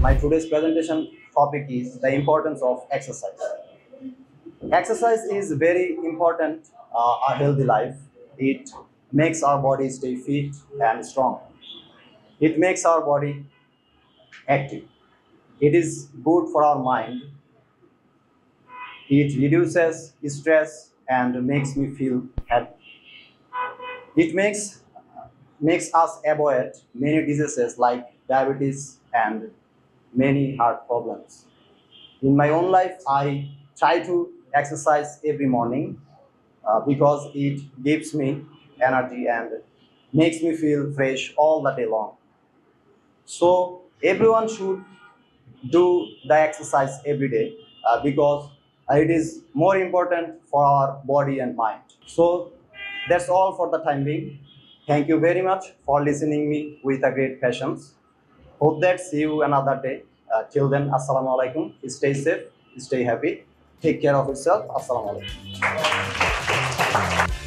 My today's presentation topic is the importance of exercise. Exercise is very important a healthy life. It makes our body stay fit and strong. It makes our body active. It is good for our mind. It reduces stress and makes me feel happy. It makes us avoid many diseases like diabetes and many heart problems. In my own life, I try to exercise every morning because it gives me energy and makes me feel fresh all the day long. So everyone should do the exercise every day because it is more important for our body and mind. So that's all for the time being. Thank you very much for listening me with a great patience. Hope that see you another day. Till then, assalamu alaikum. Stay safe, stay happy, take care of yourself. Assalamu alaikum.